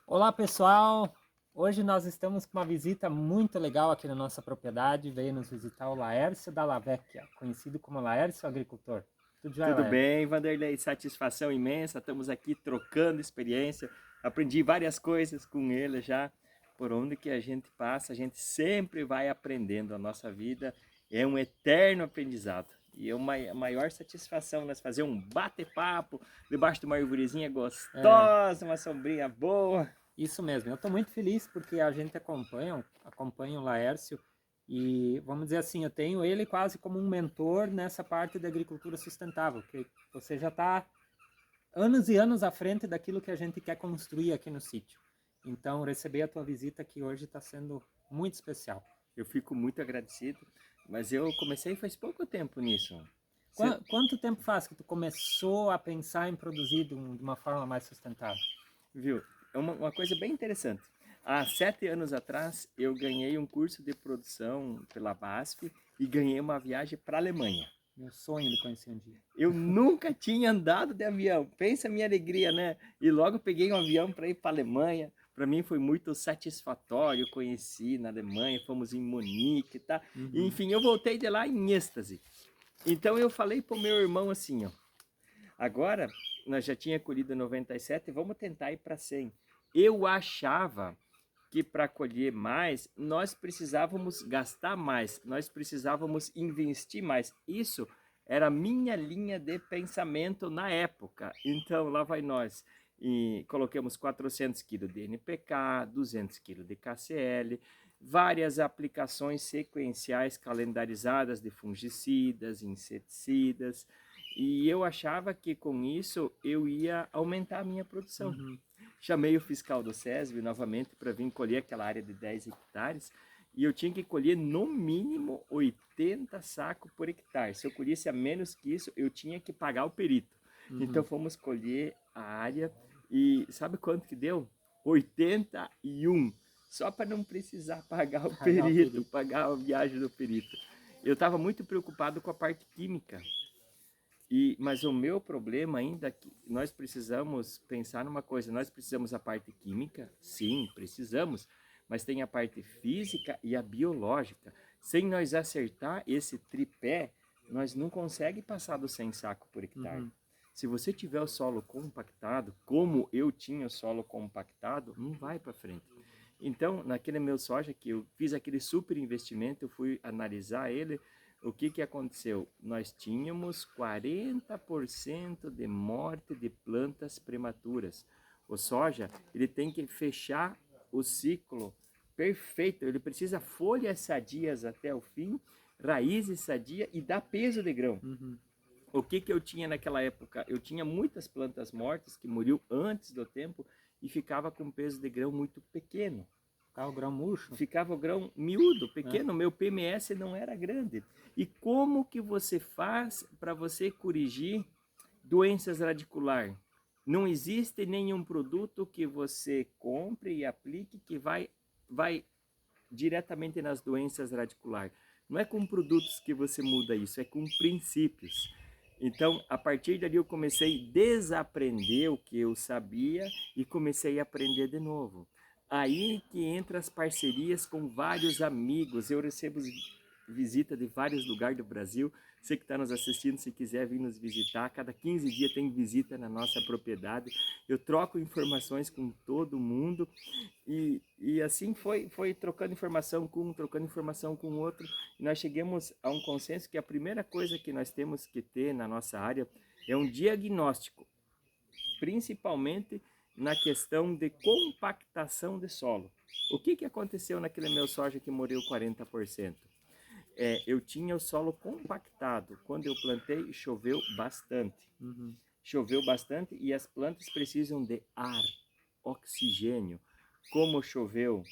Olá pessoal, hoje nós estamos com uma visita muito legal aqui na nossa propriedade. Veio nos visitar o Laércio Dalla Vecchia, conhecido como Laércio Agricultor. Tudo jóia, Tudo Laércio? bem, Vanderlei? Satisfação imensa. Estamos aqui trocando experiência. Aprendi várias coisas com ele já. Por onde que a gente passa, a gente sempre vai aprendendo. A nossa vida é um eterno aprendizado. E é uma a maior satisfação nós fazer um bate-papo debaixo de uma arvorezinha É, gostosa, uma sombrinha boa. isso mesmo. Eu estou muito feliz porque a gente acompanha o Laércio e vamos dizer assim, eu tenho ele quase como um mentor nessa parte da agricultura sustentável, que você já está anos e anos à frente daquilo que a gente quer construir aqui no sítio. Então, receber a tua visita aqui hoje está sendo muito especial. Eu fico muito agradecido, mas eu comecei faz pouco tempo nisso. Você Quanto tempo faz que tu começou a pensar em produzir de uma forma mais sustentável? viu? É uma coisa bem interessante. Há 7 anos atrás, eu ganhei um curso de produção pela BASF e ganhei uma viagem para a Alemanha. Meu sonho de conhecer um dia. Eu nunca tinha andado de avião. Pensa a minha alegria, né? E logo peguei um avião para ir para a Alemanha. Para mim foi muito satisfatório. Eu conheci na Alemanha, fomos em Munique, tá? Uhum. Enfim, eu voltei de lá em êxtase. Então eu falei pro meu irmão assim, ó, agora nós já tinha colhido 97, vamos tentar ir para 100. Eu achava que para colher mais, nós precisávamos gastar mais, nós precisávamos investir mais. Isso era a minha linha de pensamento na época. Então, lá vai nós. E colocamos 400 kg de NPK, 200 kg de KCL, várias aplicações sequenciais calendarizadas de fungicidas, inseticidas, e eu achava que com isso eu ia aumentar a minha produção. Uhum. Chamei o fiscal do SESB novamente para vir colher aquela área de 10 hectares e eu tinha que colher no mínimo 80 sacos por hectare. Se eu colhesse a menos que isso, eu tinha que pagar o perito. Então Uhum. fomos colher a área e sabe quanto que deu? 81. Só para não precisar pagar o Pagar o perito, perito. pagar a viagem do perito. Eu estava muito preocupado com a parte química. Mas o meu problema ainda é que nós precisamos pensar numa coisa, nós precisamos a parte química, sim, precisamos, mas tem a parte física e a biológica. Sem nós acertar esse tripé, nós não conseguimos passar do 100 saco por hectare. Uhum. Se você tiver o solo compactado, como eu tinha o solo compactado, não vai para frente. Então, naquele meu soja que eu fiz aquele super investimento, eu fui analisar ele, o que que aconteceu? Nós tínhamos 40% de morte de plantas prematuras. O soja, ele tem que fechar o ciclo perfeito, ele precisa folhas sadias até o fim, raízes sadias e dar peso de grão. Uhum. O que que eu tinha naquela época? Eu tinha muitas plantas mortas que morriam antes do tempo e ficava com peso de grão muito pequeno. Ficar o grão murcho, Ficava o grão miúdo, né? pequeno, meu PMS não era grande. E como que você faz para você corrigir doenças radiculares? Não existe nenhum produto que você compre e aplique que vai diretamente nas doenças radiculares. Não é com produtos que você muda isso, é com princípios. Então, a partir dali eu comecei a desaprender o que eu sabia e comecei a aprender de novo. Aí que entra as parcerias com vários amigos. Eu recebo visita de vários lugares do Brasil. Você que está nos assistindo, se quiser vir nos visitar, cada 15 dias tem visita na nossa propriedade. Eu troco informações com todo mundo e assim foi trocando informação com um, trocando informação com o outro. E nós chegamos a um consenso que a primeira coisa que nós temos que ter na nossa área é um diagnóstico, principalmente na questão de compactação de solo. O que aconteceu naquele meu soja que morreu 40%? Eu tinha o solo compactado. Quando eu plantei, choveu bastante. Uhum. Choveu bastante e as plantas precisam de ar, oxigênio. Como choveu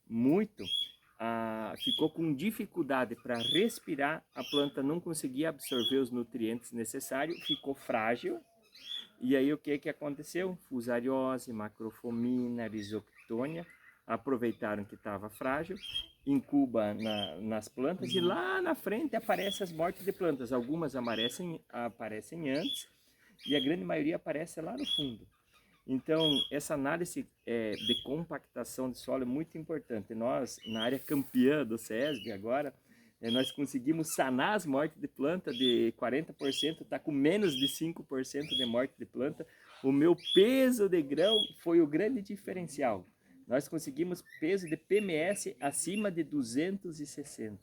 muito, ficou com dificuldade para respirar, a planta não conseguia absorver os nutrientes necessários, ficou frágil. E aí o que aconteceu? Fusariose, macrofomina, rhizoctônia, aproveitaram que estava frágil, incuba nas plantas e Uhum. lá na frente aparecem as mortes de plantas. Algumas aparecem antes e a grande maioria aparece lá no fundo. Então, essa análise de compactação de solo é muito importante. Nós, na área campeã do SESB agora, nós conseguimos sanar as mortes de planta de 40%, está com menos de 5% de morte de planta. O meu peso de grão foi o grande diferencial. Nós conseguimos peso de PMS acima de 260.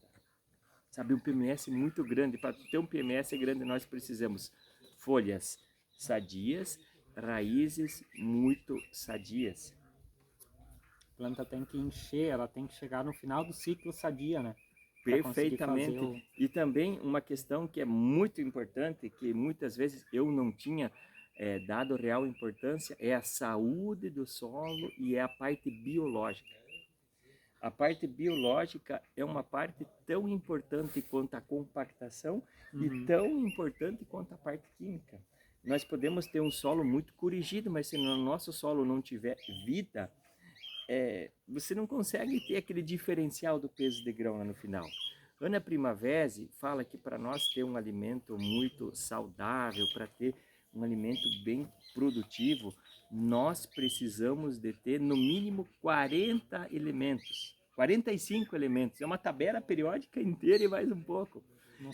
Sabe, um PMS muito grande. Para ter um PMS grande, nós precisamos folhas sadias, raízes muito sadias. A planta tem que encher, ela tem que chegar no final do ciclo sadia, né? Para conseguir fazer Perfeitamente. E também uma questão que é muito importante, que muitas vezes eu não tinha dado real importância, é a saúde do solo e é a parte biológica. A parte biológica é uma parte tão importante quanto a compactação e tão importante quanto a parte química. Nós podemos ter um solo muito corrigido, mas se no nosso solo não tiver vida, você não consegue ter aquele diferencial do peso de grão lá no final. Ana Primavera fala que para nós ter um alimento muito saudável, para ter um alimento bem produtivo, nós precisamos de ter no mínimo 40 elementos, 45 elementos. É uma tabela periódica inteira e mais um pouco.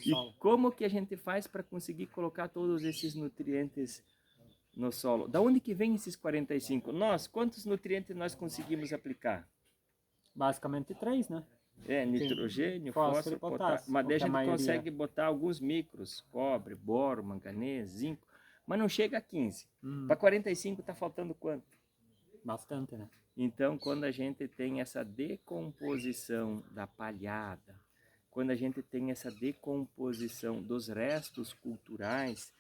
E como que a gente faz para conseguir colocar todos esses nutrientes no solo? Da onde que vem esses 45? Quantos nutrientes nós conseguimos aplicar? Basicamente 3, né? Nitrogênio, fósforo, potássio. Mas daí a gente consegue botar alguns micros, cobre, boro, manganês, zinco, mas não chega a 15. Para 45 está faltando quanto? Bastante, né? Então, quando a gente tem essa decomposição da palhada, quando a gente tem essa decomposição dos restos culturais,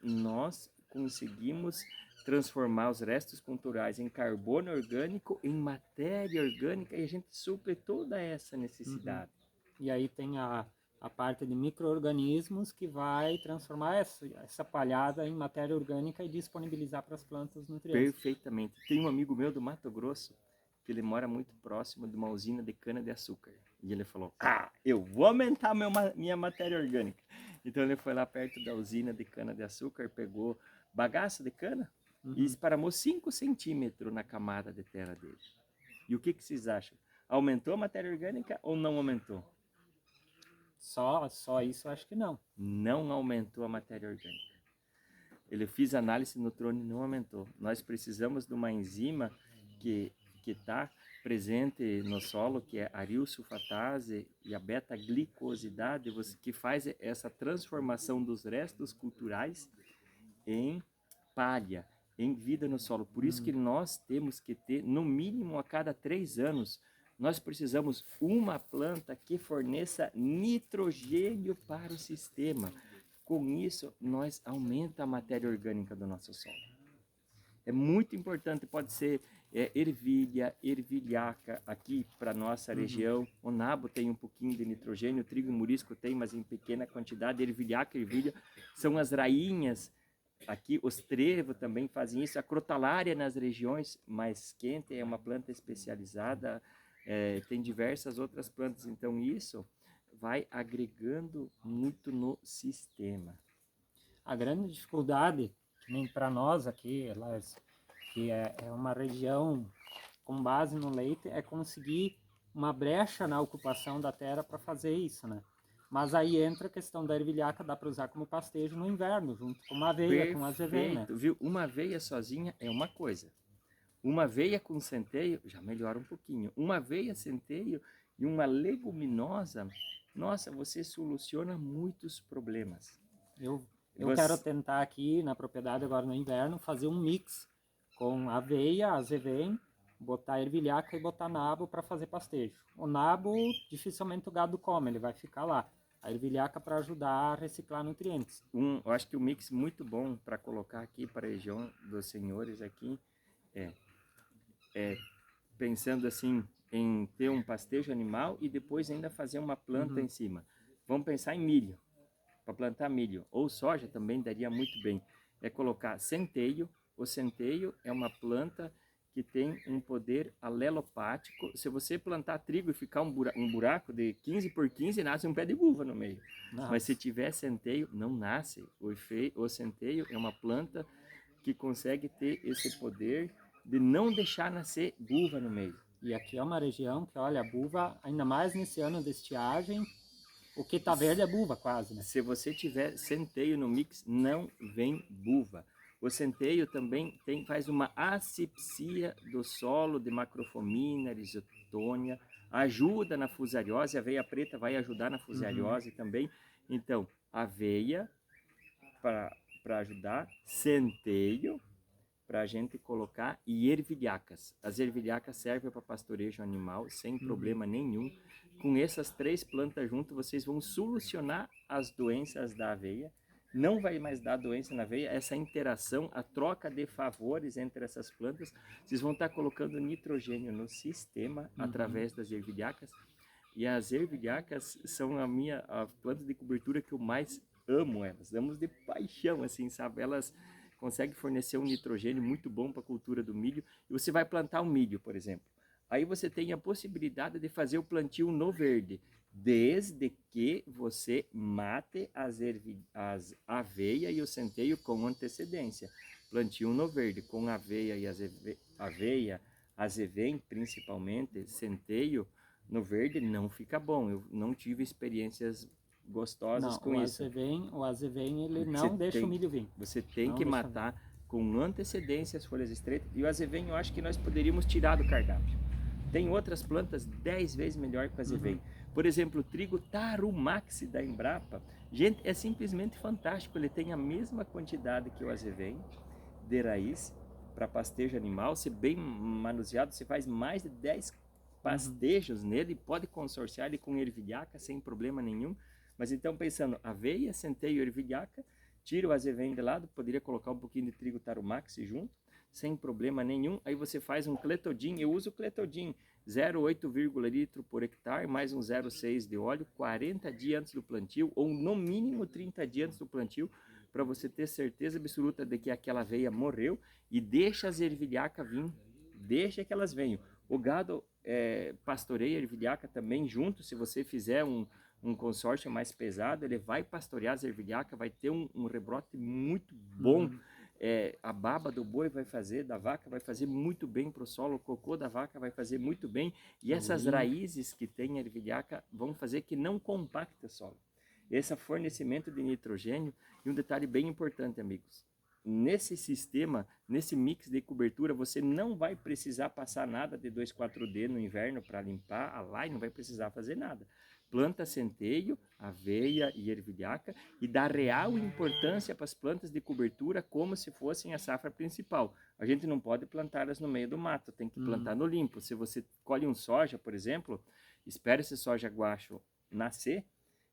nós conseguimos transformar os restos culturais em carbono orgânico, em matéria orgânica, e a gente supre toda essa necessidade. E aí tem a parte de micro-organismos que vai transformar essa palhada em matéria orgânica e disponibilizar para as plantas os nutrientes. Perfeitamente. Tem um amigo meu do Mato Grosso, que ele mora muito próximo de uma usina de cana-de-açúcar. E ele falou, eu vou aumentar minha matéria orgânica. Então ele foi lá perto da usina de cana-de-açúcar, pegou bagaço de cana e esparramou 5 centímetros na camada de terra dele. E o que vocês acham? Aumentou a matéria orgânica ou não aumentou? Só isso acho que não. Não aumentou a matéria orgânica. Ele fez análise no trono e não aumentou. Nós precisamos de uma enzima que está presente no solo, que é a arilsulfatase e a beta-glicosidade, que faz essa transformação dos restos culturais em palha, em vida no solo. Por isso que nós temos que ter, no mínimo a cada 3 anos, nós precisamos uma planta que forneça nitrogênio para o sistema. Com isso, nós aumenta a matéria orgânica do nosso solo. É muito importante, pode ser ervilha, ervilhaca, aqui para nossa região. O nabo tem um pouquinho de nitrogênio, o trigo e murisco tem, mas em pequena quantidade. Ervilhaca e ervilha são as rainhas. Aqui os trevo também fazem isso. A crotalária nas regiões mais quentes é uma planta especializada. Tem diversas outras plantas, então isso vai agregando muito no sistema. A grande dificuldade, nem para nós aqui, que é uma região com base no leite, é conseguir uma brecha na ocupação da terra para fazer isso, né? Mas aí entra a questão da ervilhaca, dá para usar como pastejo no inverno, junto com uma aveia, com azevém, né? Viu? Uma aveia sozinha é uma coisa. Uma aveia com centeio já melhora um pouquinho. Uma aveia, centeio e uma leguminosa, nossa, você soluciona muitos problemas. Eu quero tentar aqui na propriedade agora no inverno fazer um mix com aveia, azevém, botar ervilhaca e botar nabo para fazer pastejo. O nabo dificilmente o gado come, ele vai ficar lá. A ervilhaca para ajudar a reciclar nutrientes. Eu acho que o mix muito bom para colocar aqui para a região dos senhores aqui pensando assim em ter um pastejo animal e depois ainda fazer uma planta em cima. Vamos pensar em milho, para plantar milho, ou soja também daria muito bem. É colocar centeio. O centeio é uma planta que tem um poder alelopático. Se você plantar trigo e ficar um buraco de 15 por 15, nasce um pé de uva no meio. Nossa. Mas se tiver centeio, não nasce. O centeio é uma planta que consegue ter esse poder de não deixar nascer buva no meio. E aqui é uma região que, olha, a buva, ainda mais nesse ano de estiagem, o que tá verde é buva quase, né? Se você tiver centeio no mix, não vem buva. O centeio também faz uma asepsia do solo de macrofomina, risotônia, ajuda na fusariose, a aveia preta vai ajudar na fusariose também. Então, aveia para ajudar, centeio para a gente colocar e ervilhacas. As ervilhacas servem para pastorejo animal sem problema nenhum. Com essas 3 plantas junto, vocês vão solucionar as doenças da aveia. Não vai mais dar doença na aveia. Essa interação, a troca de favores entre essas plantas, vocês vão estar colocando nitrogênio no sistema através das ervilhacas. E as ervilhacas são a planta de cobertura que eu mais amo elas. Amo de paixão, assim, sabe? Elas conseguem fornecer um nitrogênio muito bom para a cultura do milho. E você vai plantar um milho, por exemplo. Aí você tem a possibilidade de fazer o plantio no verde, desde que você mate as aveia e o centeio com antecedência. Plantio no verde com aveia e aveia, azevém principalmente, centeio, no verde não fica bom. Eu não tive experiências gostosas Não, com isso. o azevém ele não deixa o milho vir. Você tem Não que deixa matar com antecedência as folhas estreitas. E o azevém eu acho que nós poderíamos tirar do cardápio. Tem outras plantas 10 vezes melhor que o azevém. Por exemplo, o trigo Tarumax da Embrapa. Gente, é simplesmente fantástico. Ele tem a mesma quantidade que o azevém de raiz para pastejo animal. Se bem manuseado, você faz mais de 10 pastejos nele. Pode consorciar ele com ervilhaca sem problema nenhum. Mas então pensando, aveia, centeio, ervilhaca, tira o azevém de lado, poderia colocar um pouquinho de trigo Tarumax junto, sem problema nenhum. Aí você faz um cletodin, eu uso cletodin, 0,8 litro por hectare, mais um 0,6 de óleo, 40 dias antes do plantio, ou no mínimo 30 dias antes do plantio, para você ter certeza absoluta de que aquela aveia morreu, e deixa as ervilhacas vir, deixa que elas venham. O gado pastoreia ervilhaca também junto, se você fizer um consórcio mais pesado, ele vai pastorear as ervilhacas, vai ter um rebrote muito bom. A baba do boi vai fazer, da vaca vai fazer muito bem para o solo, o cocô da vaca vai fazer muito bem, e essas raízes que tem a ervilhaca vão fazer que não compacte o solo. Esse fornecimento de nitrogênio, e um detalhe bem importante, amigos, nesse sistema, nesse mix de cobertura, você não vai precisar passar nada de 2,4-D no inverno para limpar a laje, não vai precisar fazer nada. Planta centeio, aveia e ervilhaca, e dá real importância para as plantas de cobertura como se fossem a safra principal. A gente não pode plantá-las no meio do mato, tem que plantar no limpo. Se você colhe um soja, por exemplo, espera esse soja guacho nascer,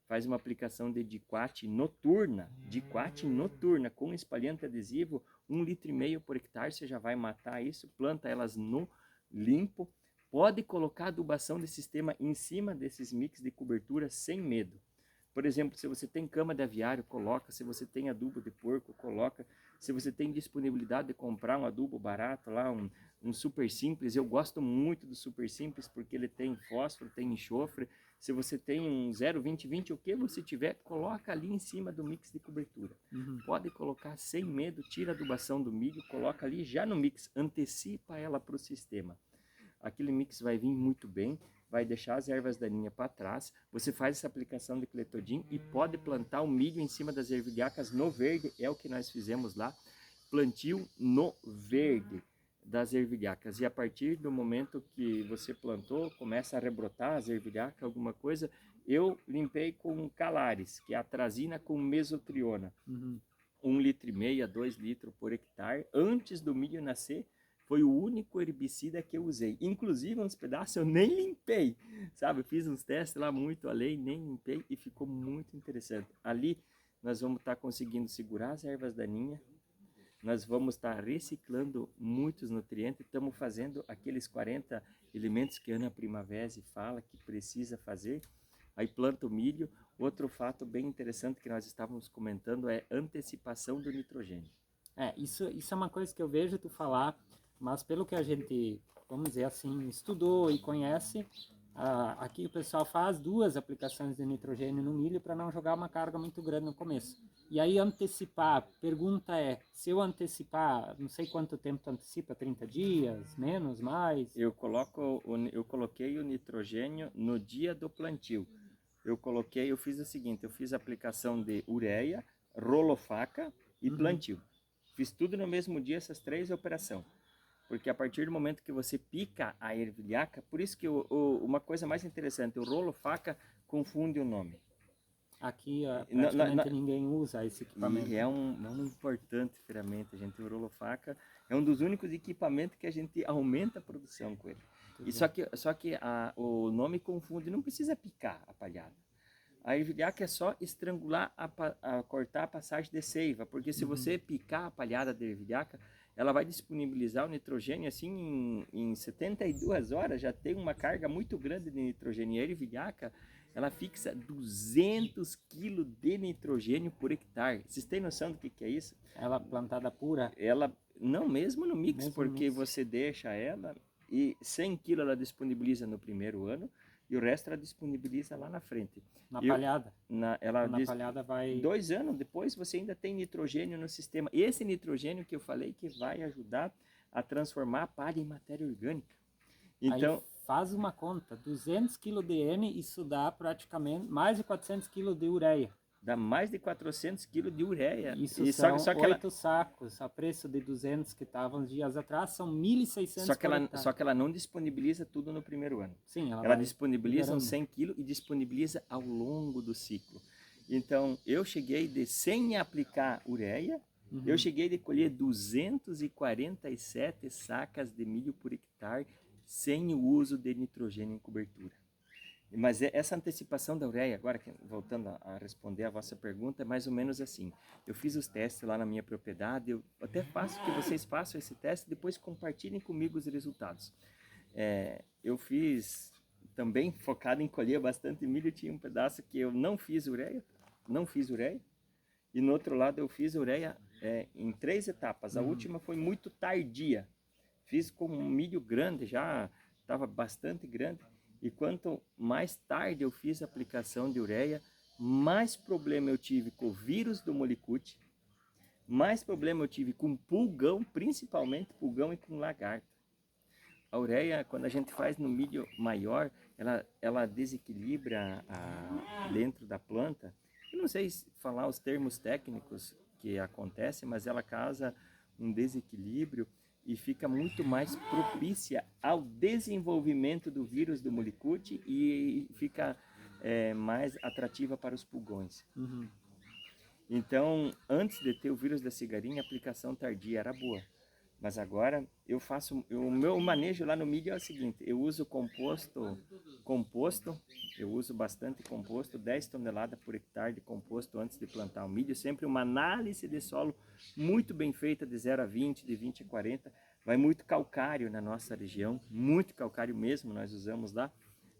faz uma aplicação de diquate noturna, com espalhante adesivo, 1,5 litro por hectare, você já vai matar isso, planta elas no limpo. Pode colocar adubação de sistema em cima desses mix de cobertura sem medo. Por exemplo, se você tem cama de aviário, coloca. Se você tem adubo de porco, coloca. Se você tem disponibilidade de comprar um adubo barato lá, um super simples, eu gosto muito do super simples porque ele tem fósforo, tem enxofre. Se você tem um 0,20, o que você tiver, coloca ali em cima do mix de cobertura. Pode colocar sem medo, tira a adubação do milho, coloca ali já no mix, antecipa ela para o sistema. Aquele mix vai vir muito bem, vai deixar as ervas daninhas para trás. Você faz essa aplicação de cletodin e pode plantar o milho em cima das ervilhacas no verde, é o que nós fizemos lá. Plantio no verde das ervilhacas. E a partir do momento que você plantou, começa a rebrotar as ervilhacas, alguma coisa, eu limpei com calares, que é a atrazina com mesotriona. 1,5 litro a 2 litros por hectare, antes do milho nascer. Foi o único herbicida que eu usei. Inclusive, uns pedaços eu nem limpei, sabe? Eu fiz uns testes lá muito além, nem limpei e ficou muito interessante. Ali nós vamos estar conseguindo segurar as ervas daninhas, nós vamos estar reciclando muitos nutrientes, estamos fazendo aqueles 40 elementos que a Ana Primavera fala que precisa fazer. Aí planta o milho. Outro fato bem interessante que nós estávamos comentando é antecipação do nitrogênio. Isso é uma coisa que eu vejo tu falar, mas pelo que a gente, vamos dizer assim, estudou e conhece, aqui o pessoal faz 2 aplicações de nitrogênio no milho para não jogar uma carga muito grande no começo. E aí antecipar, pergunta é, se eu antecipar, não sei quanto tempo tu antecipa, 30 dias, menos, mais? Eu coloquei o nitrogênio no dia do plantio. Eu fiz o seguinte, eu fiz a aplicação de ureia, rolofaca e plantio. Fiz tudo no mesmo dia, essas 3 operações. Porque a partir do momento que você pica a ervilhaca, por isso que uma coisa mais interessante, o rolo-faca confunde o nome. Aqui praticamente ninguém usa esse equipamento. E é uma importante ferramenta, gente. O rolo-faca é um dos únicos equipamentos que a gente aumenta a produção com ele. E só que o nome confunde, não precisa picar a palhada. A ervilhaca é só estrangular, cortar a passagem de seiva, porque se você picar a palhada da ervilhaca, ela vai disponibilizar o nitrogênio assim em 72 horas, já tem uma carga muito grande de nitrogênio. E a ervilhaca, ela fixa 200 kg de nitrogênio por hectare. Vocês têm noção do que é isso? Ela plantada pura? Ela, não mesmo no mix, Mesmo porque mix. você deixa ela e 100 kg ela disponibiliza no primeiro ano e o resto ela disponibiliza lá na frente. Na palhada? Na palhada vai... 2 anos depois você ainda tem nitrogênio no sistema. Esse nitrogênio que eu falei que vai ajudar a transformar a palha em matéria orgânica. Então, aí faz uma conta, 200 kg de N, isso dá praticamente mais de 400 kg de ureia. Dá mais de 400 kg de ureia. Isso e são 8 sacos, a preço de 200 que estavam uns dias atrás, são 1.600 só que ela não disponibiliza tudo no primeiro ano. Sim, ela disponibiliza uns 100 kg e disponibiliza ao longo do ciclo. Então, eu cheguei sem aplicar ureia, eu cheguei de colher 247 sacas de milho por hectare sem o uso de nitrogênio em cobertura. Mas essa antecipação da ureia, agora voltando a responder a vossa pergunta, é mais ou menos assim. Eu fiz os testes lá na minha propriedade, eu até faço que vocês façam esse teste e depois compartilhem comigo os resultados. Eu fiz também focado em colher bastante milho, tinha um pedaço que eu não fiz ureia, e no outro lado eu fiz ureia em 3 etapas. A última foi muito tardia, fiz com um milho grande, já estava bastante grande. E quanto mais tarde eu fiz a aplicação de ureia, mais problema eu tive com o vírus do molicute, mais problema eu tive com pulgão, principalmente pulgão e com lagarto. A ureia, quando a gente faz no milho maior, ela desequilibra dentro da planta. Eu não sei falar os termos técnicos que acontecem, mas ela causa um desequilíbrio e fica muito mais propícia ao desenvolvimento do vírus do molicute e fica mais atrativa para os pulgões. Então, antes de ter o vírus da cigarinha, a aplicação tardia era boa. Mas agora o meu manejo lá no milho é o seguinte, eu uso composto, eu uso bastante composto, 10 toneladas por hectare de composto antes de plantar o milho, sempre uma análise de solo muito bem feita, de 0 a 20, de 20 a 40, vai muito calcário na nossa região, muito calcário mesmo nós usamos lá,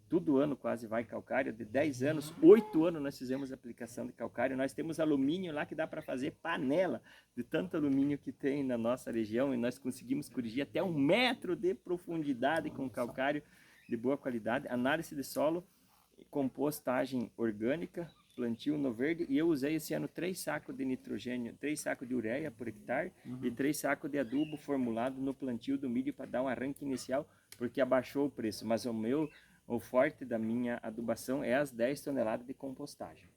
todo ano quase vai calcário, de 10 anos, 8 anos nós fizemos aplicação de calcário, nós temos alumínio lá que dá para fazer panela, de tanto alumínio que tem na nossa região, e nós conseguimos corrigir até 1 metro de profundidade com calcário de boa qualidade, análise de solo, compostagem orgânica, plantio no verde, e eu usei esse ano 3 sacos de nitrogênio, 3 sacos de ureia por hectare e 3 sacos de adubo formulado no plantio do milho para dar um arranque inicial, porque abaixou o preço, mas o forte da minha adubação é as 10 toneladas de compostagem.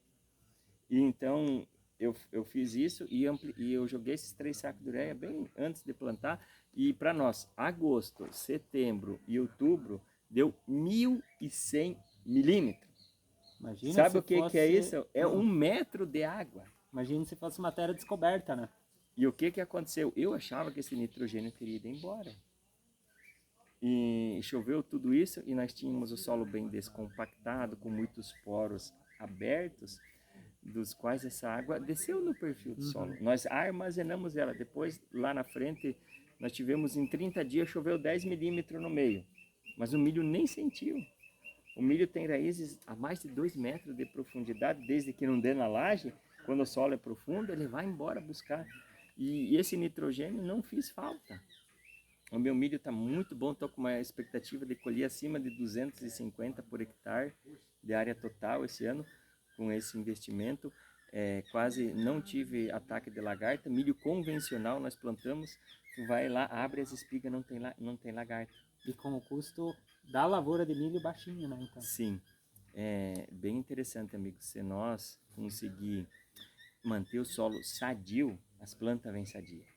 E então eu fiz isso e eu joguei esses 3 sacos de ureia bem antes de plantar. E para nós, agosto, setembro e outubro, deu 1.100 milímetros. Imagina. Sabe o que é isso? É 1 metro de água. Imagina se fosse matéria descoberta, né? E o que aconteceu? Eu achava que esse nitrogênio teria ido embora. E choveu tudo isso e nós tínhamos o solo bem descompactado, com muitos poros abertos, dos quais essa água desceu no perfil do solo. Nós armazenamos ela, depois lá na frente nós tivemos em 30 dias, choveu 10 milímetros no meio, mas o milho nem sentiu. O milho tem raízes a mais de 2 metros de profundidade, desde que não dê na laje, quando o solo é profundo, ele vai embora buscar. E esse nitrogênio não fez falta. O meu milho está muito bom, estou com uma expectativa de colher acima de 250 por hectare de área total esse ano, com esse investimento. quase não tive ataque de lagarta. Milho convencional nós plantamos, tu vai lá, abre as espigas, não tem lagarta. E com o custo da lavoura de milho baixinho, né? Então. Sim, é bem interessante, amigo. Se nós conseguir manter o solo sadio, as plantas vêm sadias.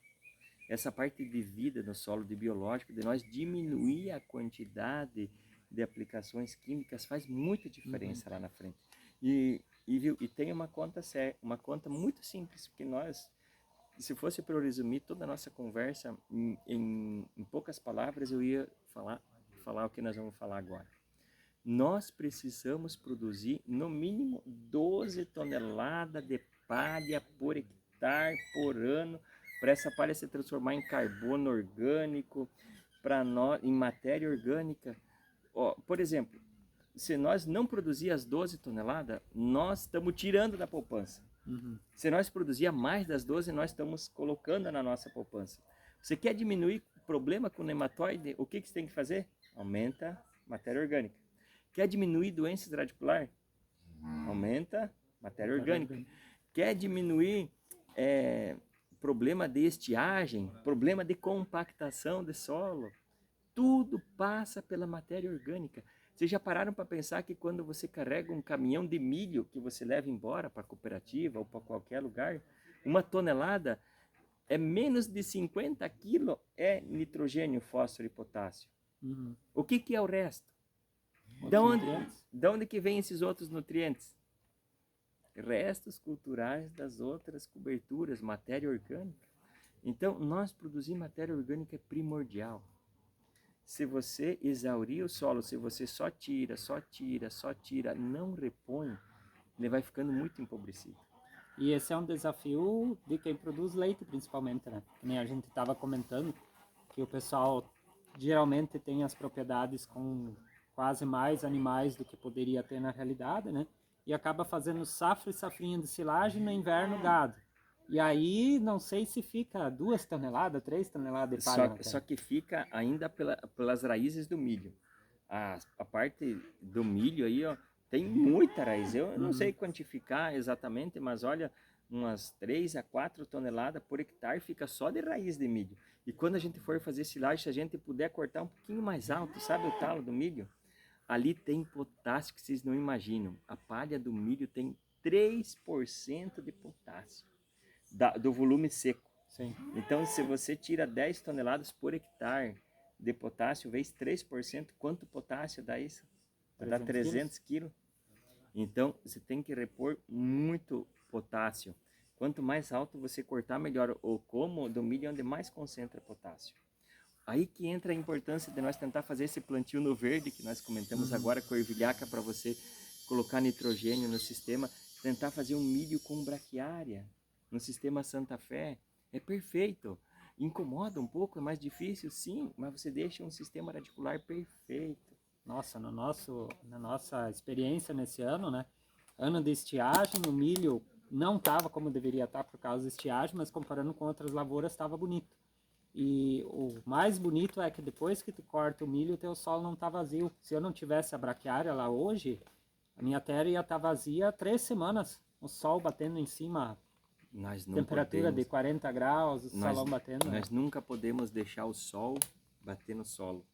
Essa parte de vida no solo, de biológico, de nós diminuir a quantidade de aplicações químicas faz muita diferença lá na frente. E tem uma conta muito simples, porque nós, se fosse para eu resumir toda a nossa conversa em poucas palavras, eu ia falar o que nós vamos falar agora. Nós precisamos produzir no mínimo 12 toneladas de palha por hectare por ano, para essa palha se transformar em carbono orgânico, para nós, em matéria orgânica. Ó, por exemplo, se nós não produzir as 12 toneladas, nós estamos tirando da poupança. Se nós produzir mais das 12, nós estamos colocando na nossa poupança. Você quer diminuir o problema com o nematóide? O que você tem que fazer? Aumenta matéria orgânica. Quer diminuir doenças radiculares? Aumenta matéria orgânica. Quer diminuir problema de estiagem, problema de compactação de solo? Tudo passa pela matéria orgânica. Vocês já pararam para pensar que quando você carrega um caminhão de milho que você leva embora para a cooperativa ou para qualquer lugar, uma tonelada é menos de 50 quilos é nitrogênio, fósforo e potássio. O que é o resto? De onde que vem esses outros nutrientes? Restos culturais das outras coberturas, matéria orgânica. Então, nós produzir matéria orgânica é primordial. Se você exaurir o solo, se você só tira, não repõe, ele vai ficando muito empobrecido. E esse é um desafio de quem produz leite, principalmente, né? Nem a gente estava comentando que o pessoal geralmente tem as propriedades com quase mais animais do que poderia ter na realidade, né? E acaba fazendo safra e safrinha de silagem, no inverno gado. E aí, não sei se fica 2 toneladas, 3 toneladas de palha. Só que fica ainda pelas raízes do milho. A parte do milho aí, ó, tem muita raiz. Eu não sei quantificar exatamente, mas olha, umas 3 a 4 toneladas por hectare fica só de raiz de milho. E quando a gente for fazer silagem, se a gente puder cortar um pouquinho mais alto, sabe o talo do milho? Ali tem potássio que vocês não imaginam. A palha do milho tem 3% de potássio do volume seco. Sim. Então, se você tira 10 toneladas por hectare de potássio, vezes 3%, quanto potássio dá isso? Vai dar 300 quilos. Então, você tem que repor muito potássio. Quanto mais alto você cortar, melhor. O como do milho é onde mais concentra potássio. Aí que entra a importância de nós tentar fazer esse plantio no verde, que nós comentamos agora com a ervilhaca, para você colocar nitrogênio no sistema, tentar fazer um milho com braquiária no sistema Santa Fé. É perfeito. Incomoda um pouco, é mais difícil, sim, mas você deixa um sistema radicular perfeito. Nossa, na nossa experiência nesse ano, né? Ano de estiagem, o milho não estava como deveria estar por causa da estiagem, mas comparando com outras lavouras estava bonito. E o mais bonito é que depois que tu corta o milho, o teu solo não está vazio. Se eu não tivesse a braquiária lá hoje, a minha terra ia estar vazia 3 semanas. O sol batendo em cima, temperatura de 40 graus, o solão batendo. Nós nunca podemos deixar o sol bater no solo.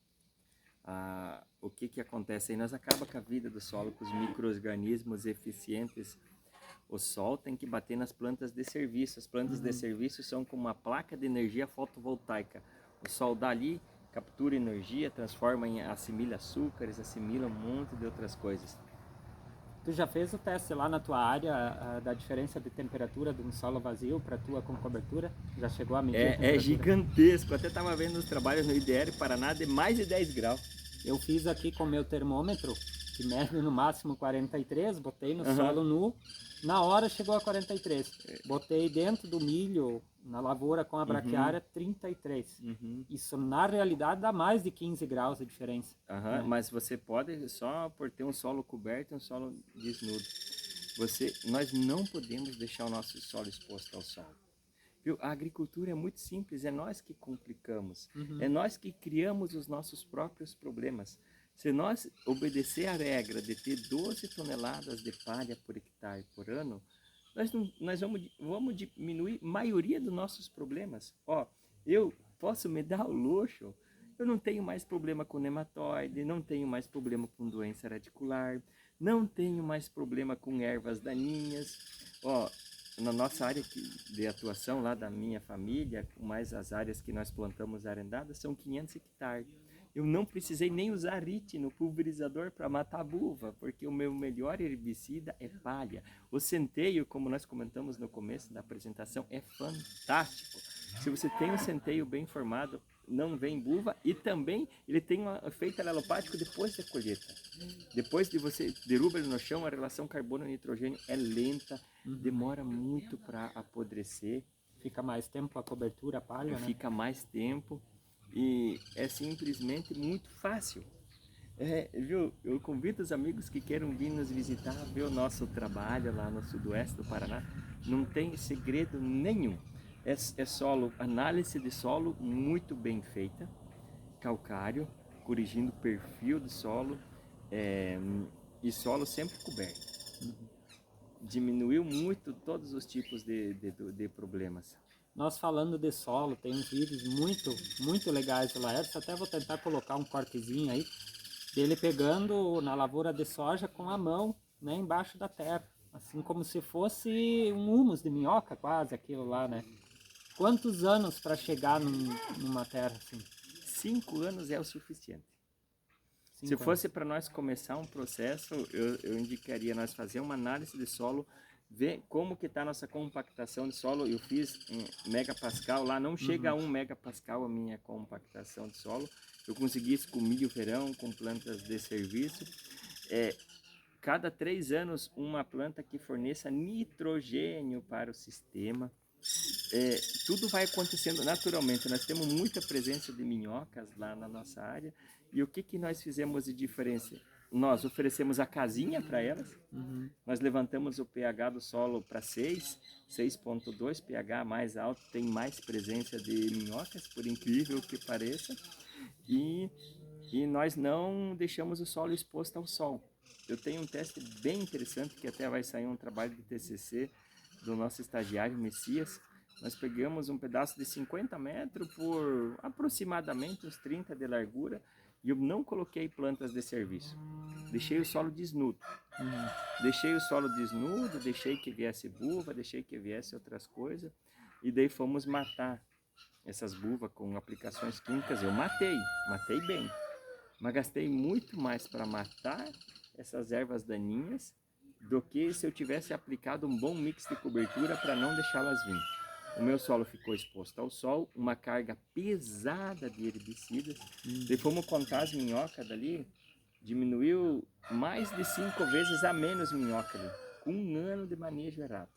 O que acontece aí? Nós acabamos com a vida do solo, com os micro-organismos eficientes. O sol tem que bater nas plantas de serviço. As plantas de serviço são como uma placa de energia fotovoltaica. O sol dali captura energia, transforma assimila açúcares, assimila um monte de outras coisas. Tu já fez o teste lá na tua área da diferença de temperatura de um solo vazio para tua com cobertura? Já chegou a medir a temperatura? É gigantesco. Até estava vendo os trabalhos no IDR Paraná de mais de 10 graus. Eu fiz aqui com o meu termômetro, que mede no máximo 43, botei no solo nu, na hora chegou a 43. Botei dentro do milho, na lavoura com a braquiária, 33. Isso na realidade dá mais de 15 graus de diferença. Né? Mas você pode só por ter um solo coberto e um solo desnudo. Nós não podemos deixar o nosso solo exposto ao sol. Viu? A agricultura é muito simples, é nós que complicamos, é nós que criamos os nossos próprios problemas. Se nós obedecer a regra de ter 12 toneladas de palha por hectare por ano, nós vamos diminuir a maioria dos nossos problemas. Ó, eu posso me dar o luxo, eu não tenho mais problema com nematóide, não tenho mais problema com doença radicular, não tenho mais problema com ervas daninhas. Ó, na nossa área de atuação lá da minha família, mais as áreas que nós plantamos arendadas, são 500 hectares. Eu não precisei nem usar RIT no pulverizador para matar a buva, porque o meu melhor herbicida é palha. O centeio, como nós comentamos no começo da apresentação, é fantástico. Se você tem um centeio bem formado, não vem buva, e também ele tem um efeito alelopático depois da colheita. Depois de você derruba ele no chão, a relação carbono-nitrogênio é lenta, demora muito para apodrecer. Fica mais tempo a cobertura, a palha, né? Fica mais tempo. E é simplesmente muito fácil. Viu? Eu convido os amigos que queiram vir nos visitar, ver o nosso trabalho lá no sudoeste do Paraná. Não tem segredo nenhum. É solo, análise de solo muito bem feita, calcário, corrigindo o perfil do solo, e solo sempre coberto. Diminuiu muito todos os tipos de problemas. Nós falando de solo, tem uns vídeos muito legais do Laércio, até vou tentar colocar um cortezinho aí, dele pegando na lavoura de soja com a mão, né, embaixo da terra, assim como se fosse um humus de minhoca quase, aquilo lá, né? Quantos anos para chegar numa terra assim? 5 anos é o suficiente. 5 Se anos. fosse para nós começar um processo, eu indicaria nós fazer uma análise de solo, ver como que está a nossa compactação de solo. Eu fiz em megapascal, lá não chega a 1 megapascal a minha compactação de solo. Eu consegui isso com milho verão, com plantas de serviço. Cada 3 anos, uma planta que forneça nitrogênio para o sistema. Tudo vai acontecendo naturalmente. Nós temos muita presença de minhocas lá na nossa área. E o que nós fizemos de diferença? Nós oferecemos a casinha para elas. Nós levantamos o pH do solo para 6.2, pH mais alto, tem mais presença de minhocas, por incrível que pareça. E nós não deixamos o solo exposto ao sol. Eu tenho um teste bem interessante, que até vai sair um trabalho de TCC do nosso estagiário Messias. Nós pegamos um pedaço de 50 metros por aproximadamente uns 30 de largura, e eu não coloquei plantas de serviço. Deixei o solo desnudo. Deixei o solo desnudo, deixei que viesse buva, deixei que viesse outras coisas, e daí fomos matar essas buvas com aplicações químicas. Eu matei bem, mas gastei muito mais para matar essas ervas daninhas do que se eu tivesse aplicado um bom mix de cobertura para não deixá-las vir. O meu solo ficou exposto ao sol, uma carga pesada de herbicidas. E fomos contar as minhocas dali, diminuiu mais de 5 vezes a menos minhoca ali, com 1 ano de manejo errado.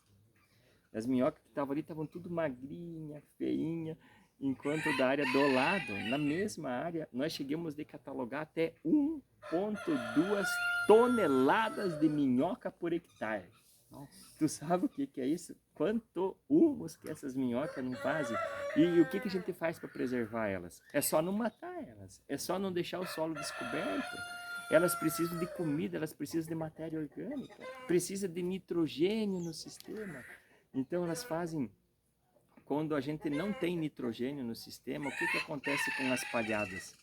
As minhocas que estavam ali estavam tudo magrinha, feinha, enquanto da área do lado, na mesma área, nós chegamos a catalogar até 1,2 toneladas de minhoca por hectare. Nossa. Tu sabe o que é isso? Quanto humus que essas minhocas não fazem? E o que a gente faz para preservar elas? É só não matar elas, é só não deixar o solo descoberto. Elas precisam de comida, elas precisam de matéria orgânica, precisam de nitrogênio no sistema. Então elas fazem, quando a gente não tem nitrogênio no sistema, o que acontece com as palhadas?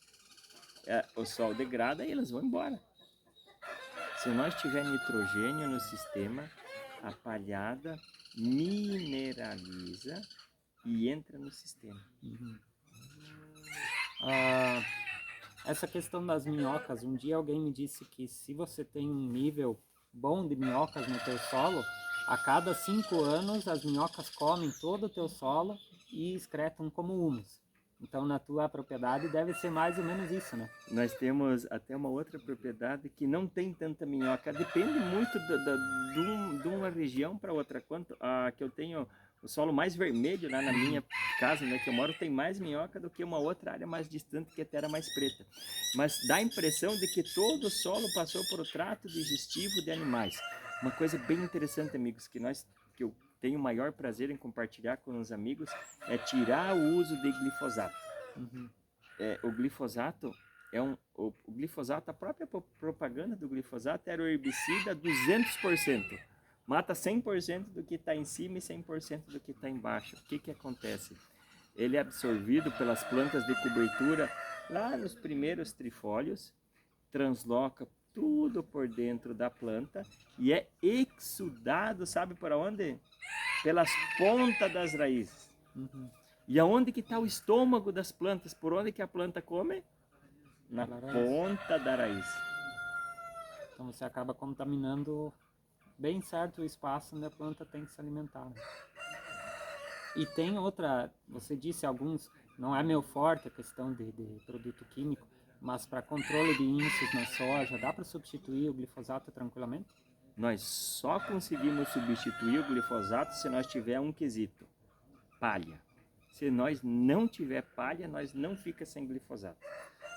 O sol degrada e elas vão embora. Se nós tiver nitrogênio no sistema, a palhada mineraliza e entra no sistema. Essa questão das minhocas, um dia alguém me disse que se você tem um nível bom de minhocas no teu solo, a cada 5 anos as minhocas comem todo o teu solo e excretam como humus. Então na tua propriedade deve ser mais ou menos isso, né? Nós temos até uma outra propriedade que não tem tanta minhoca. Depende muito de uma região para outra. Quanto a que eu tenho o solo mais vermelho lá na minha casa, né, que eu moro, tem mais minhoca do que uma outra área mais distante que é terra mais preta. Mas dá a impressão de que todo o solo passou por o trato digestivo de animais. Uma coisa bem interessante, amigos, que eu tenho o maior prazer em compartilhar com os amigos, é tirar o uso de glifosato. O glifosato o glifosato, a própria propaganda do glifosato era o herbicida 200%. mata 100% do que está em cima e 100% do que está embaixo. O que acontece? Ele é absorvido pelas plantas de cobertura lá nos primeiros trifólios, transloca tudo por dentro da planta e é exudado, sabe por onde? Pelas pontas das raízes. E aonde que está o estômago das plantas? Por onde que a planta come? Na ponta da raiz. Então você acaba contaminando bem certo o espaço onde a planta tem que se alimentar. Né? E tem outra, você disse alguns, não é meu forte a questão de produto químico, mas para controle de índices na soja, dá para substituir o glifosato tranquilamente? Nós só conseguimos substituir o glifosato se nós tiver um quesito, palha. Se nós não tiver palha, nós não fica sem glifosato.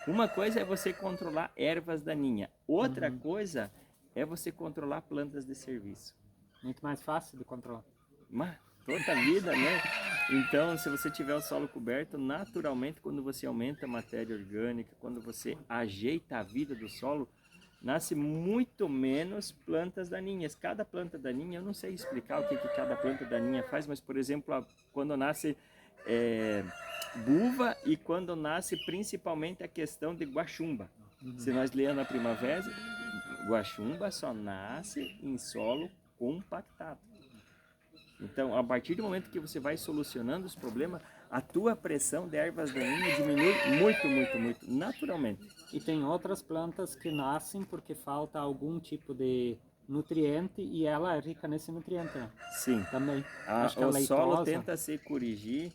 Uma coisa é você controlar ervas daninhas, outra coisa é você controlar plantas de serviço. Muito mais fácil de controlar. Mas toda a vida, né? Então, se você tiver o solo coberto, naturalmente, quando você aumenta a matéria orgânica, quando você ajeita a vida do solo, nasce muito menos plantas daninhas. Cada planta daninha, eu não sei explicar o que cada planta daninha faz, mas, por exemplo, quando nasce buva e quando nasce principalmente a questão de guaxumba. Se nós lermos na primavera, guaxumba só nasce em solo compactado. Então, a partir do momento que você vai solucionando os problemas, a tua pressão de ervas daninhas diminui muito, muito, muito, naturalmente. E tem outras plantas que nascem porque falta algum tipo de nutriente e ela é rica nesse nutriente, né? Sim. Também. Acho que o solo tenta se corrigir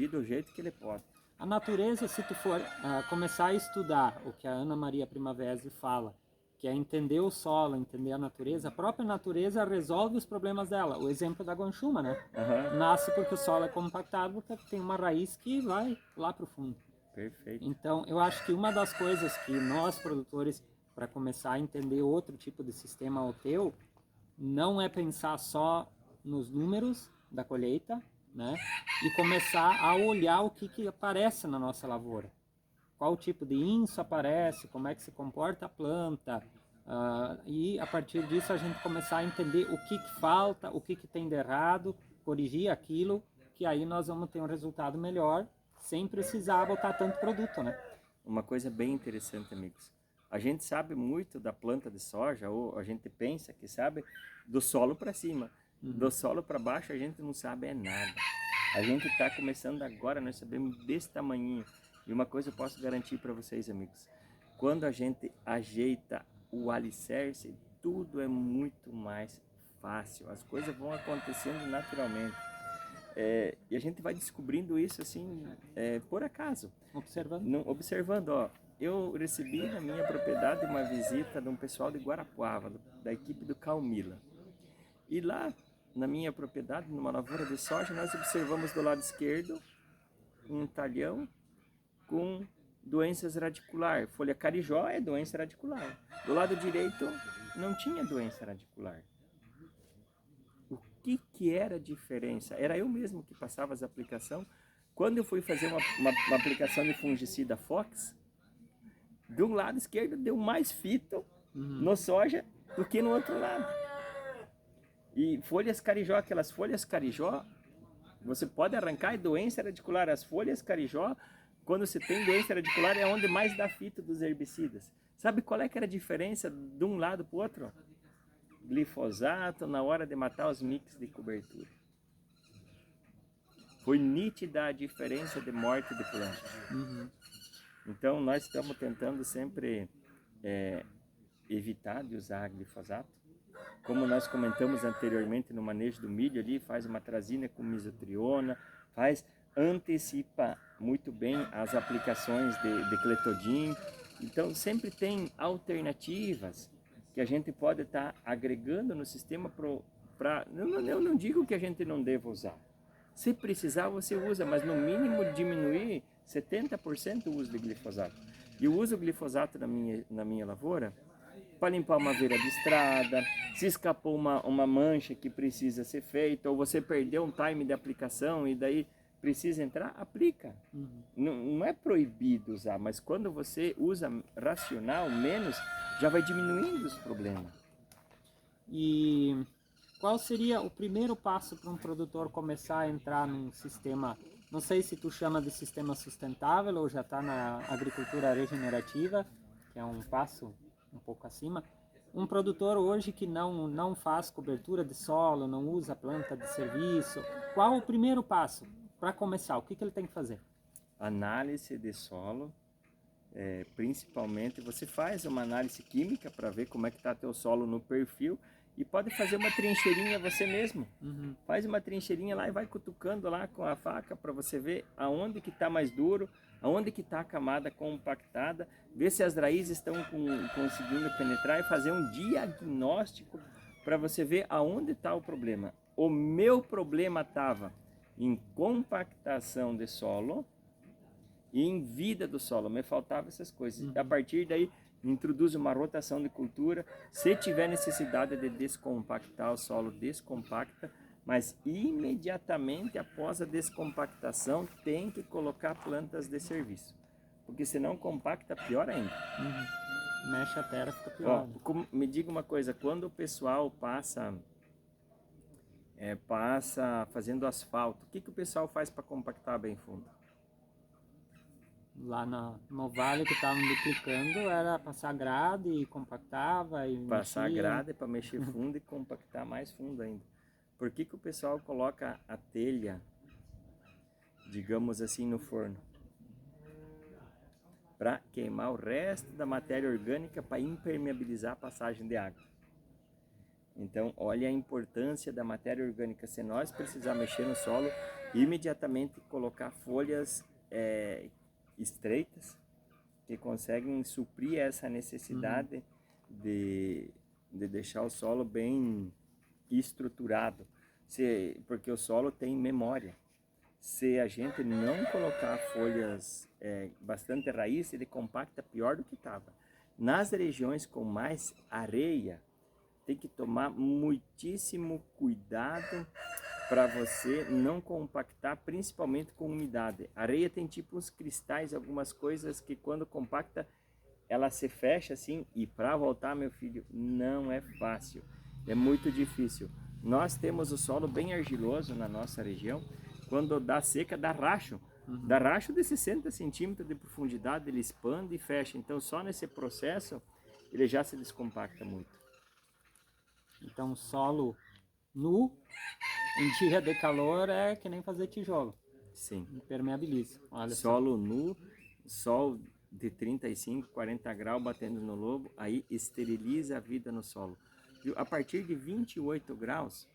do jeito que ele pode. A natureza, se tu for começar a estudar o que a Ana Maria Primavesi fala, que é entender o solo, entender a natureza, a própria natureza resolve os problemas dela. O exemplo da guanchuma, né? Nasce porque o solo é compactado, porque tem uma raiz que vai lá para o fundo. Perfeito. Então, eu acho que uma das coisas que nós, produtores, para começar a entender outro tipo de sistema ao teu, não é pensar só nos números da colheita, né? E começar a olhar o que aparece na nossa lavoura. Qual tipo de inso aparece, como é que se comporta a planta, e a partir disso a gente começar a entender o que falta, o que tem de errado, corrigir aquilo, que aí nós vamos ter um resultado melhor, sem precisar botar tanto produto, né? Uma coisa bem interessante, amigos. A gente sabe muito da planta de soja, ou a gente pensa que sabe do solo para cima. Do solo para baixo a gente não sabe nada. A gente está começando agora, nós sabemos desse tamanhinho. E uma coisa eu posso garantir para vocês, amigos. Quando a gente ajeita o alicerce, tudo é muito mais fácil. As coisas vão acontecendo naturalmente. E a gente vai descobrindo isso assim, por acaso. Observando, ó. Eu recebi na minha propriedade uma visita de um pessoal de Guarapuava, da equipe do Calmila. E lá, na minha propriedade, numa lavoura de soja, nós observamos do lado esquerdo um talhão com doenças radicular. Folha carijó é doença radicular. Do lado direito não tinha doença radicular. O que era a diferença? Era eu mesmo que passava as aplicações. Quando eu fui fazer uma aplicação de fungicida Fox, do lado esquerdo deu mais fito no soja do que no outro lado. E folhas carijó, aquelas folhas carijó, você pode arrancar doença radicular. As folhas carijó, quando você tem doença radicular, é onde mais dá fito dos herbicidas. Sabe qual é que era a diferença de um lado para o outro? Glifosato na hora de matar os mix de cobertura. Foi nítida a diferença de morte de planta. Então, nós estamos tentando sempre evitar de usar glifosato. Como nós comentamos anteriormente no manejo do milho ali, faz uma atrazina com mesotriona, antecipa muito bem as aplicações de cletodin. Então, sempre tem alternativas que a gente pode estar agregando no sistema para... Eu não digo que a gente não deva usar. Se precisar, você usa, mas no mínimo diminuir 70% o uso de glifosato. E eu uso o glifosato na minha lavoura para limpar uma beira de estrada, se escapou uma mancha que precisa ser feita, ou você perdeu um time de aplicação e daí precisa entrar, aplica. Não é proibido usar, mas quando você usa racional, menos, já vai diminuindo os problemas. E qual seria o primeiro passo para um produtor começar a entrar num sistema, não sei se tu chama de sistema sustentável ou já está na agricultura regenerativa, que é um passo um pouco acima. Um produtor hoje que não faz cobertura de solo, não usa planta de serviço, qual o primeiro passo para começar? O que ele tem que fazer? Análise de solo, principalmente você faz uma análise química para ver como é que está teu solo no perfil e pode fazer uma trincheirinha você mesmo. Faz uma trincheirinha lá e vai cutucando lá com a faca para você ver aonde que está mais duro, aonde que está a camada compactada, ver se as raízes estão conseguindo penetrar e fazer um diagnóstico para você ver aonde está o problema. O meu problema estava em compactação de solo e em vida do solo, me faltavam essas coisas. A partir daí, introduz uma rotação de cultura. Se tiver necessidade de descompactar o solo, descompacta, mas imediatamente após a descompactação tem que colocar plantas de serviço, porque senão compacta pior ainda. Mexe a terra, fica pior. Me diga uma coisa, quando o pessoal passa fazendo asfalto, o que o pessoal faz para compactar bem fundo? Lá no vale que estavam duplicando, era passar grade e compactava e passar mexia. grade para mexer fundo e compactar mais fundo ainda. Por que o pessoal coloca a telha, digamos assim, no forno? Para queimar o resto da matéria orgânica, para impermeabilizar a passagem de água. Então, olha a importância da matéria orgânica. Se nós precisar mexer no solo, imediatamente colocar folhas estreitas que conseguem suprir essa necessidade de deixar o solo bem estruturado, porque o solo tem memória. Se a gente não colocar folhas bastante raiz, ele compacta pior do que estava. Nas regiões com mais areia, tem que tomar muitíssimo cuidado para você não compactar, principalmente com umidade. A areia tem tipo uns cristais, algumas coisas que quando compacta, ela se fecha assim, e para voltar, meu filho, não é fácil, é muito difícil. Nós temos o solo bem argiloso na nossa região, quando dá seca, dá racho. Dá racho de 60 centímetros de profundidade, ele expande e fecha. Então, só nesse processo, ele já se descompacta muito. Então, solo nu, em dia de calor, é que nem fazer tijolo. Sim. Impermeabiliza. Olha solo nu, sol de 35, 40 graus batendo no lobo, aí esteriliza a vida no solo. A partir de 28 graus,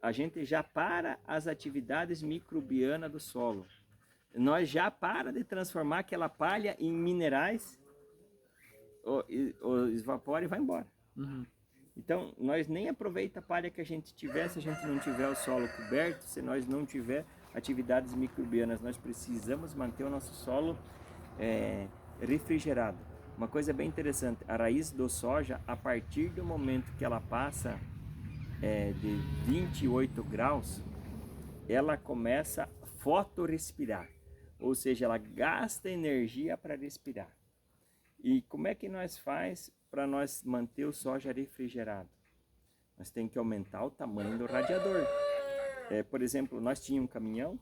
a gente já para as atividades microbianas do solo. Nós já para de transformar aquela palha em minerais, evapora e vai embora. Então, nós nem aproveita a palha que a gente tiver, se a gente não tiver o solo coberto, se nós não tiver atividades microbianas. Nós precisamos manter o nosso solo refrigerado. Uma coisa bem interessante, a raiz do soja, a partir do momento que ela passa de 28 graus, ela começa a fotorrespirar, ou seja, ela gasta energia para respirar. E como é que nós faz para nós manter o soja refrigerado? Nós temos que aumentar o tamanho do radiador. Por exemplo, nós tínhamos um caminhão,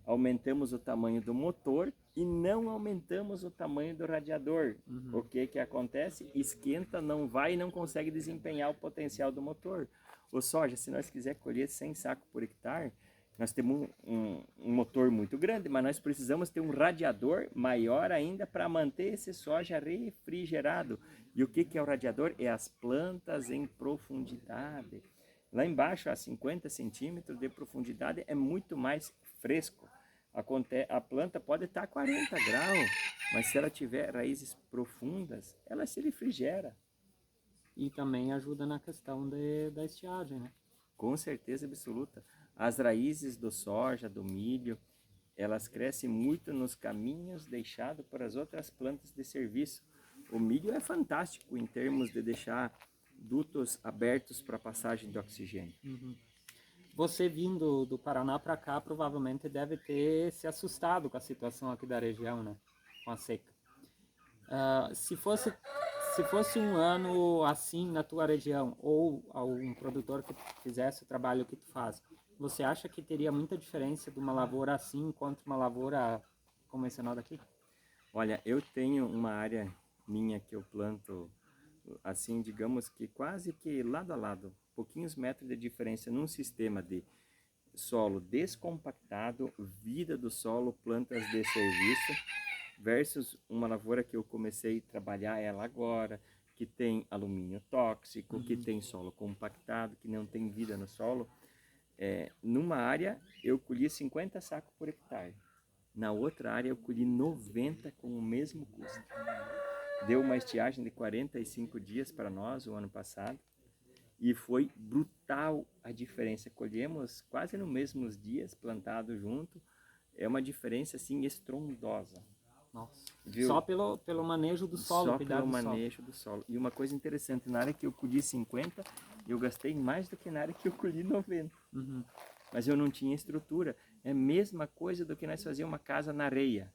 aumentamos o tamanho do motor e não aumentamos o tamanho do radiador. O que acontece? Esquenta, não vai e não consegue desempenhar o potencial do motor. O soja, se nós quiser colher 100 sacos por hectare, nós temos um motor muito grande, mas nós precisamos ter um radiador maior ainda para manter esse soja refrigerado. E o que é o radiador? É as plantas em profundidade. Lá embaixo, a 50 centímetros de profundidade, é muito mais fresco. A planta pode estar a 40 graus, mas se ela tiver raízes profundas, ela se refrigera. E também ajuda na questão da estiagem, né? Com certeza absoluta. As raízes do soja, do milho, elas crescem muito nos caminhos deixados por as outras plantas de serviço. O milho é fantástico em termos de deixar dutos abertos para passagem de oxigênio. Você vindo do Paraná para cá, provavelmente deve ter se assustado com a situação aqui da região, né? Com a seca. Se Se fosse um ano assim na tua região, ou algum produtor que fizesse o trabalho que tu faz, você acha que teria muita diferença de uma lavoura assim contra uma lavoura convencional daqui? Olha, eu tenho uma área minha que eu planto, assim, digamos que quase que lado a lado, pouquinhos metros de diferença num sistema de solo descompactado, vida do solo, plantas de serviço, versus uma lavoura que eu comecei a trabalhar ela agora, que tem alumínio tóxico, que tem solo compactado, que não tem vida no solo. Numa área eu colhi 50 sacos por hectare, na outra área eu colhi 90 com o mesmo custo. Deu uma estiagem de 45 dias para nós o ano passado e foi brutal a diferença. Colhemos quase nos mesmos dias, plantado junto. É uma diferença assim estrondosa. Nossa. Viu? Só pelo manejo do solo, Só cuidado pelo do solo. manejo do solo. E uma coisa interessante, na área que eu colhi 50, eu gastei mais do que na área que eu colhi 90. Uhum. Mas eu não tinha estrutura. É a mesma coisa do que nós fazíamos uma casa na areia.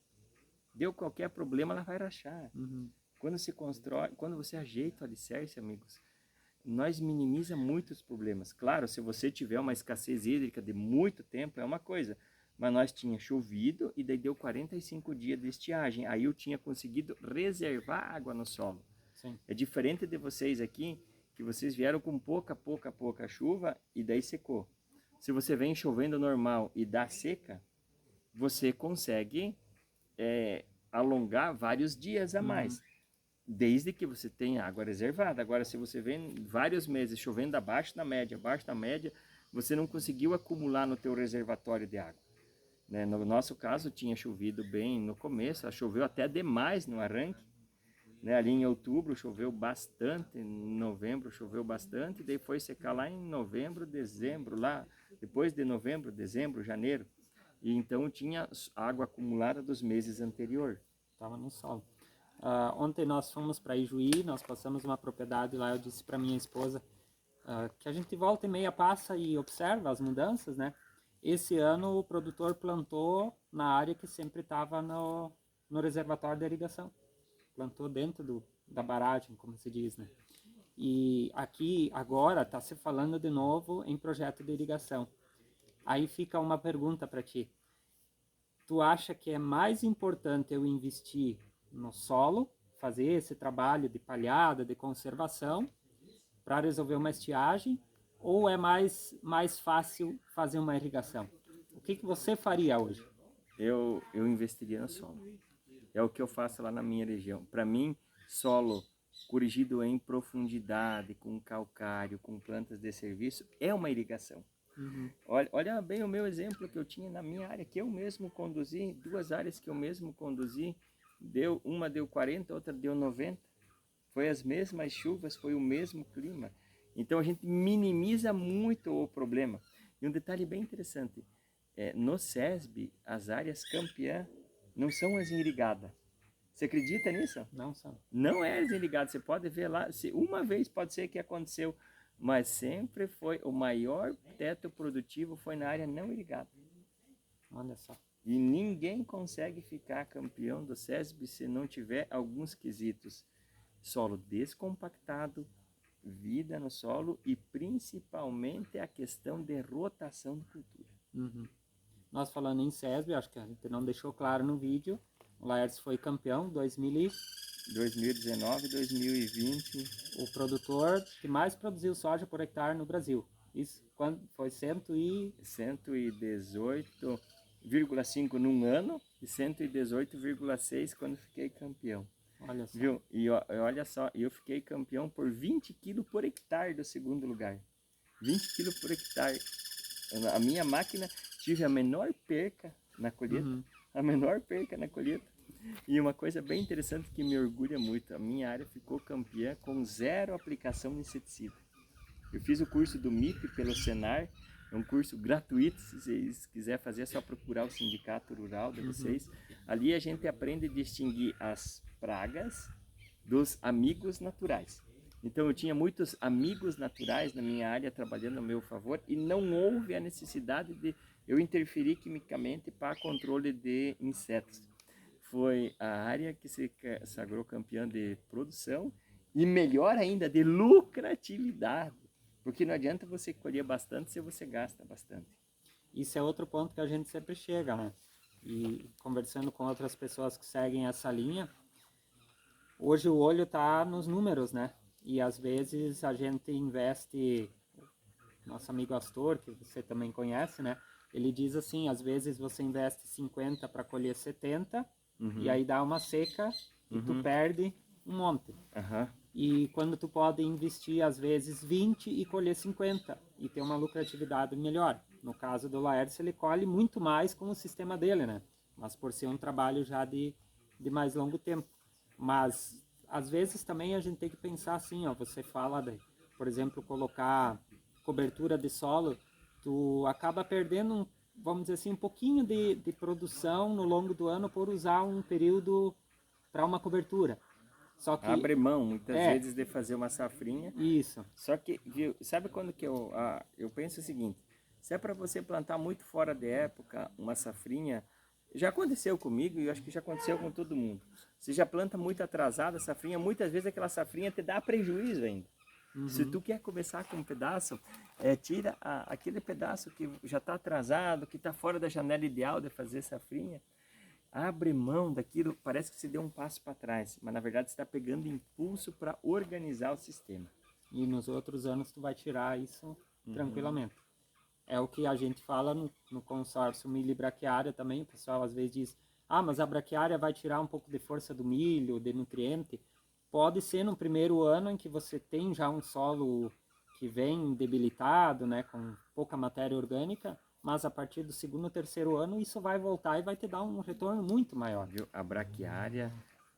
Deu qualquer problema, ela vai rachar. Uhum. Quando se constrói, quando você ajeita o alicerce, amigos, nós minimiza muitos problemas. Claro, se você tiver uma escassez hídrica de muito tempo, é uma coisa. Mas nós tinha chovido e daí deu 45 dias de estiagem. Aí eu tinha conseguido reservar água no solo. Sim. É diferente de vocês aqui, que vocês vieram com pouca chuva e daí secou. Se você vem chovendo normal e dá seca, você consegue alongar vários dias a mais. Desde que você tenha água reservada. Agora, se você vem vários meses chovendo abaixo da média, você não conseguiu acumular no teu reservatório de água. Né? No nosso caso, tinha chovido bem no começo, choveu até demais no arranque. Né? Ali em outubro choveu bastante, em novembro choveu bastante, daí foi secar lá em novembro, dezembro, lá depois de novembro, dezembro, janeiro. E então tinha água acumulada dos meses anteriores. Estava no solo. Ontem nós fomos para Ijuí, nós passamos uma propriedade lá, eu disse para minha esposa que a gente volta e meia passa e observa as mudanças, né? Esse ano o produtor plantou na área que sempre estava no reservatório de irrigação. Plantou dentro da barragem, como se diz, né? E aqui agora está se falando de novo em projeto de irrigação. Aí fica uma pergunta para ti. Tu acha que é mais importante eu investir no solo, fazer esse trabalho de palhada, de conservação, para resolver uma estiagem, ou é mais fácil fazer uma irrigação? O que você faria hoje? Eu investiria no solo. É o que eu faço lá na minha região. Para mim, solo corrigido em profundidade, com calcário, com plantas de serviço, é uma irrigação. Uhum. Olha bem o meu exemplo que eu tinha na minha área, que eu mesmo conduzi, duas áreas que eu mesmo conduzi, uma deu 40, outra deu 90. Foi as mesmas chuvas, foi o mesmo clima. Então a gente minimiza muito o problema. E um detalhe bem interessante, no SESB, as áreas campeã não são as irrigadas. Você acredita nisso? Não sabe. Não é as irrigadas. Você pode ver lá, se uma vez pode ser que aconteceu, mas sempre foi o maior teto produtivo foi na área não irrigada. Olha só. E ninguém consegue ficar campeão do SESB se não tiver alguns quesitos. Solo descompactado, vida no solo e principalmente a questão de rotação de cultura. Uhum. Nós falando em SESB, acho que a gente não deixou claro no vídeo, o Laércio foi campeão 2019, 2020. O produtor que mais produziu soja por hectare no Brasil. Isso quando foi 118,5 num ano e 118,6 quando fiquei campeão. Olha só. Viu? E olha só, eu fiquei campeão por 20 kg por hectare do segundo lugar. 20 kg por hectare. A minha máquina tive a menor perca na colheita. Uhum. A menor perca na colheita. E uma coisa bem interessante que me orgulha muito, a minha área ficou campeã com 0 aplicação de inseticida. Eu fiz o curso do MIP pelo Senar, é um curso gratuito, se vocês quiserem fazer é só procurar o sindicato rural de vocês. Ali a gente aprende a distinguir as pragas dos amigos naturais. Então eu tinha muitos amigos naturais na minha área trabalhando a meu favor e não houve a necessidade de eu interferir quimicamente para controle de insetos. Foi a área que se sagrou campeã de produção E melhor ainda, de lucratividade. Porque não adianta você colher bastante se você gasta bastante. Isso é outro ponto que a gente sempre chega, né? E conversando com outras pessoas que seguem essa linha, hoje o olho está nos números, né? E às vezes a gente investe, nosso amigo Astor, que você também conhece, né? Ele diz assim, às vezes você investe 50 para colher 70, e aí dá uma seca e tu perde um monte. E quando tu pode investir às vezes 20 e colher 50 e ter uma lucratividade melhor. No caso do Laércio, ele colhe muito mais com o sistema dele, né? Mas por ser um trabalho já de mais longo tempo. Mas às vezes também a gente tem que pensar assim, ó, você fala de, por exemplo, colocar cobertura de solo, tu acaba perdendo, vamos dizer assim, um pouquinho de produção no longo do ano por usar um período para uma cobertura. Só que Abre mão, muitas vezes, de fazer uma safrinha. Isso. Só que, viu, sabe quando que eu penso o seguinte, se é para você plantar muito fora de época, uma safrinha, já aconteceu comigo e eu acho que já aconteceu com todo mundo. Você já planta muito atrasada a safrinha, muitas vezes aquela safrinha te dá prejuízo ainda. Se tu quer começar com um pedaço, tira aquele pedaço que já está atrasado, que está fora da janela ideal de fazer safrinha, abre mão daquilo, parece que você deu um passo para trás, mas na verdade você está pegando impulso para organizar o sistema. E nos outros anos tu vai tirar isso tranquilamente. É o que a gente fala no consórcio milho e braquiária também, o pessoal às vezes diz, ah, mas a braquiária vai tirar um pouco de força do milho, de nutriente. Pode ser no primeiro ano em que você tem já um solo que vem debilitado, né, com pouca matéria orgânica, mas a partir do segundo ou terceiro ano isso vai voltar e vai te dar um retorno muito maior. Viu? A braquiária,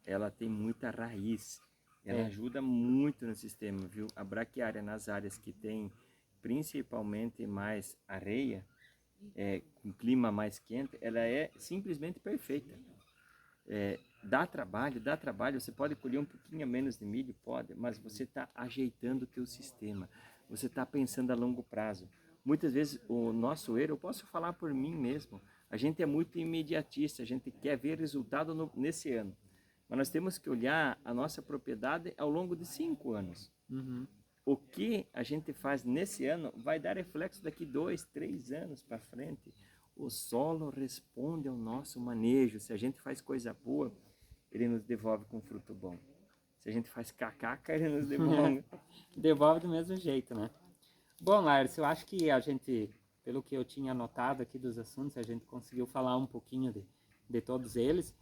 ela tem muita raiz, ela ajuda muito no sistema, viu? A braquiária nas áreas que tem principalmente mais areia, com clima mais quente, ela é simplesmente perfeita. Dá trabalho, você pode colher um pouquinho menos de milho, pode, mas você está ajeitando o teu sistema, você está pensando a longo prazo. Muitas vezes o nosso erro, eu posso falar por mim mesmo, a gente é muito imediatista, a gente quer ver resultado nesse ano, mas nós temos que olhar a nossa propriedade ao longo de 5 anos. O que a gente faz nesse ano vai dar reflexo daqui 2, 3 anos para frente. O solo responde ao nosso manejo. Se a gente faz coisa boa, ele nos devolve com fruto bom. Se a gente faz cacaca, ele nos devolve. Devolve do mesmo jeito, né? Bom, Laércio, eu acho que a gente, pelo que eu tinha anotado aqui dos assuntos, a gente conseguiu falar um pouquinho de todos eles.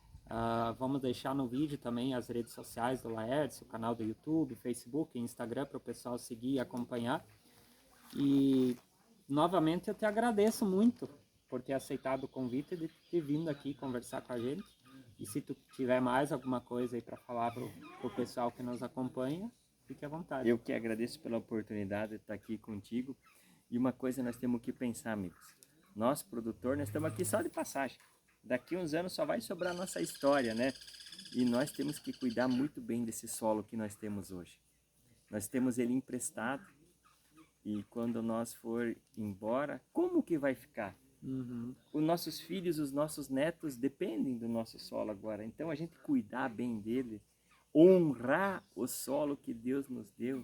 Vamos deixar no vídeo também as redes sociais do Laércio, o canal do YouTube, Facebook, Instagram, para o pessoal seguir e acompanhar. E, novamente, eu te agradeço muito por ter aceitado o convite de ter vindo aqui conversar com a gente. E se tu tiver mais alguma coisa aí para falar para o pessoal que nos acompanha, fique à vontade. Eu que agradeço pela oportunidade de estar aqui contigo. E uma coisa nós temos que pensar, amigos. Nós, produtor, nós estamos aqui só de passagem. Daqui uns anos só vai sobrar a nossa história, né? E nós temos que cuidar muito bem desse solo que nós temos hoje. Nós temos ele emprestado. E quando nós for embora, como que vai ficar? Os nossos filhos, os nossos netos dependem do nosso solo agora. Então a gente cuidar bem dele, honrar o solo que Deus nos deu,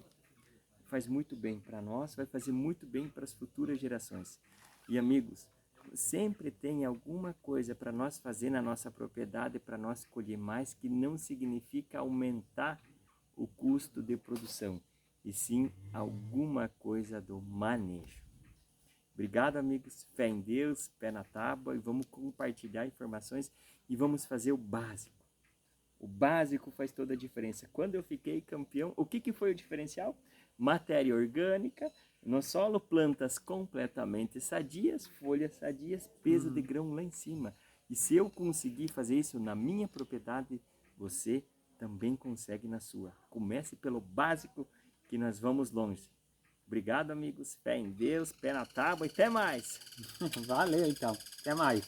faz muito bem para nós, vai fazer muito bem para as futuras gerações. E amigos, sempre tem alguma coisa para nós fazer na nossa propriedade, para nós colher mais, que não significa aumentar o custo de produção, e sim alguma coisa do manejo. Obrigado, amigos. Fé em Deus, pé na tábua, e vamos compartilhar informações e vamos fazer o básico. O básico faz toda a diferença. Quando eu fiquei campeão, o que foi o diferencial? Matéria orgânica, no solo, plantas completamente sadias, folhas sadias, peso de grão lá em cima. E se eu conseguir fazer isso na minha propriedade, você também consegue na sua. Comece pelo básico que nós vamos longe. Obrigado, amigos. Fé em Deus, pé na tábua e até mais. Valeu, então. Até mais.